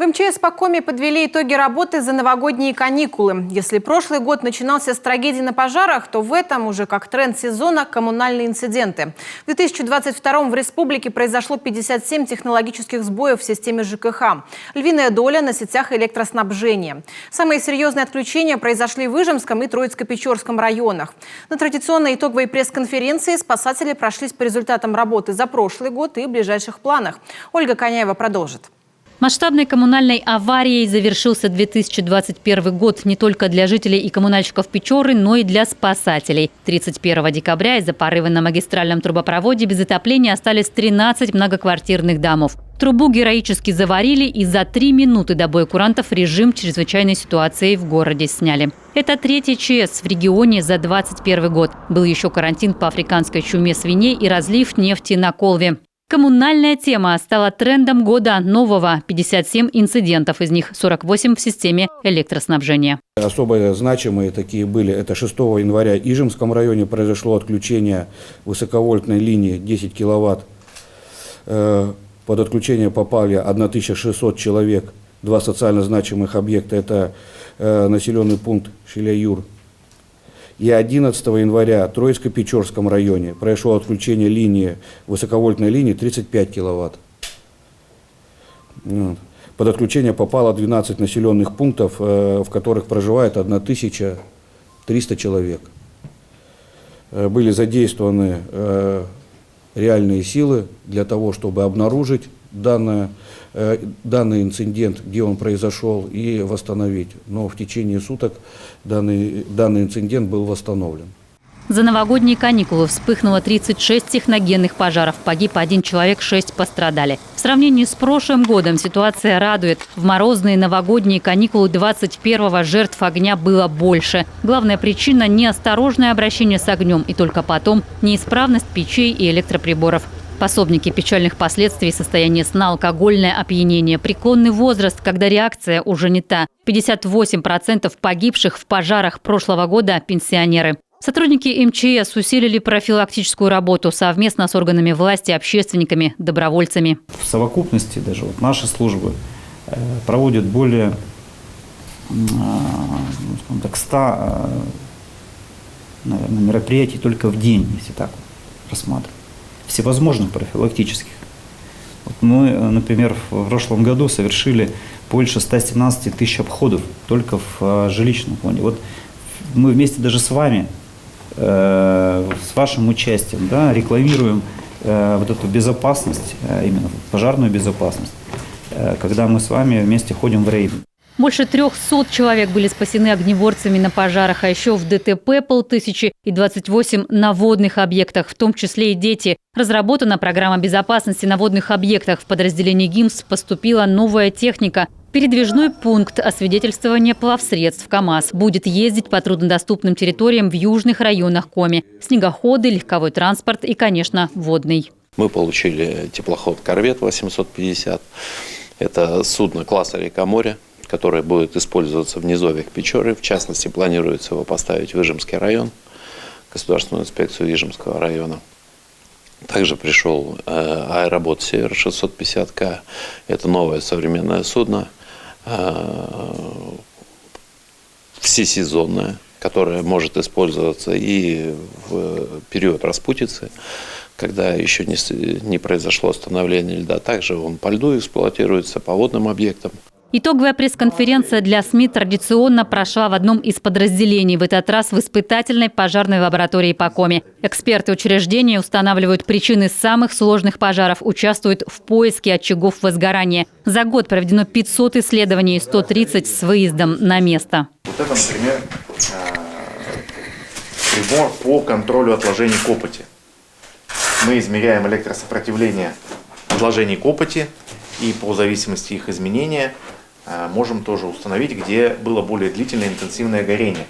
В МЧС по Коми подвели итоги работы за новогодние каникулы. Если прошлый год начинался с трагедий на пожарах, то в этом уже как тренд сезона коммунальные инциденты. В 2022 в республике произошло 57 технологических сбоев в системе ЖКХ. Львиная доля на сетях электроснабжения. Самые серьезные отключения произошли в Ижемском и Троицко-Печорском районах. На традиционной итоговой пресс-конференции спасатели прошлись по результатам работы за прошлый год и ближайших планах. Ольга Коняева продолжит. Масштабной коммунальной аварией завершился 2021 год не только для жителей и коммунальщиков Печоры, но и для спасателей. 31 декабря из-за порыва на магистральном трубопроводе без отопления остались 13 многоквартирных домов. Трубу героически заварили и за 3 минуты до боя курантов режим чрезвычайной ситуации в городе сняли. Это третий ЧС в регионе за 2021 год. Был еще карантин по африканской чуме свиней и разлив нефти на Колве. Коммунальная тема стала трендом года нового. 57 инцидентов, из них 48 в системе электроснабжения. Особо значимые такие были. Это 6 января в Ижемском районе произошло отключение высоковольтной линии 10 киловатт. Под отключение попали 1600 человек. 2 социально значимых объекта. Это населенный пункт Шиля-Юр. И 11 января в Троицко-Печорском районе произошло отключение линии, высоковольтной линии 35 киловатт. Под отключение попало 12 населенных пунктов, в которых проживает 1300 человек. Были задействованы реальные силы для того, чтобы обнаружить данный инцидент, где он произошел, и восстановить. Но в течение суток данный инцидент был восстановлен. За новогодние каникулы вспыхнуло 36 техногенных пожаров. Погиб 1 человек, 6 пострадали. В сравнении с прошлым годом ситуация радует. В морозные новогодние каникулы 21-го жертв огня было больше. Главная причина – неосторожное обращение с огнем и только потом неисправность печей и электроприборов. Пособники печальных последствий – состояние сна, алкогольное опьянение, преклонный возраст, когда реакция уже не та. 58% погибших в пожарах прошлого года – пенсионеры. Сотрудники МЧС усилили профилактическую работу совместно с органами власти, общественниками, добровольцами. В совокупности даже наши службы проводят более 100 мероприятий только в день, если так рассматривать. Всевозможных профилактических. Мы, например, в прошлом году совершили больше 117 тысяч обходов только в жилищном фонде. Мы вместе даже с вами, с вашим участием, рекламируем эту безопасность, именно пожарную безопасность, когда мы с вами вместе ходим в рейды. Больше 300 человек были спасены огнеборцами на пожарах, а еще в ДТП 500 и 28 на водных объектах, в том числе и дети. Разработана программа безопасности на водных объектах. В подразделении ГИМС поступила новая техника. Передвижной пункт освидетельствования плавсредств КАМАЗ будет ездить по труднодоступным территориям в южных районах Коми. Снегоходы, легковой транспорт и, конечно, водный. Мы получили теплоход «Корвет» 850. Это судно класса «Река-море», которое будет использоваться в низовьях Печоры. В частности, планируется его поставить в Ижемский район, Государственную инспекцию Ижемского района. Также пришел аэробот «Север» 650К. Это новое современное судно, всесезонное, которое может использоваться и в период распутицы, когда еще не произошло становление льда. Также он по льду эксплуатируется, по водным объектам. Итоговая пресс-конференция для СМИ традиционно прошла в одном из подразделений, в этот раз в испытательной пожарной лаборатории по Коми. Эксперты учреждения устанавливают причины самых сложных пожаров, участвуют в поиске очагов возгорания. За год проведено 500 исследований и 130 с выездом на место. Вот это, например, прибор по контролю отложений копоти. Мы измеряем электросопротивление отложений копоти и по зависимости их изменения можем тоже установить, где было более длительное интенсивное горение.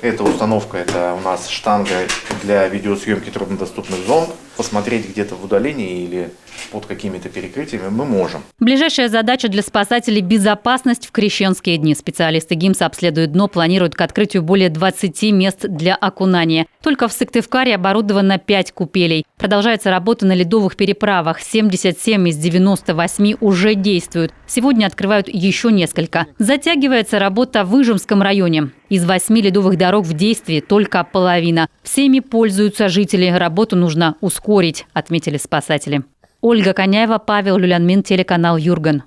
Эта установка – это у нас штанга для видеосъемки труднодоступных зон. посмотреть где-то в удалении или под какими-то перекрытиями мы можем. Ближайшая задача для спасателей – безопасность в крещенские дни. Специалисты ГИМСа обследуют дно, планируют к открытию более 20 мест для окунания. Только в Сыктывкаре оборудовано 5 купелей. Продолжается работа на ледовых переправах. 77 из 98 уже действуют. Сегодня открывают еще несколько. Затягивается работа в Ижемском районе. Из 8 ледовых дорог в действии только половина. Всеми пользуются жители. Работу нужно ускорить, отметили спасатели. Ольга Коняева, Павел Люлянмин, телеканал Юрган.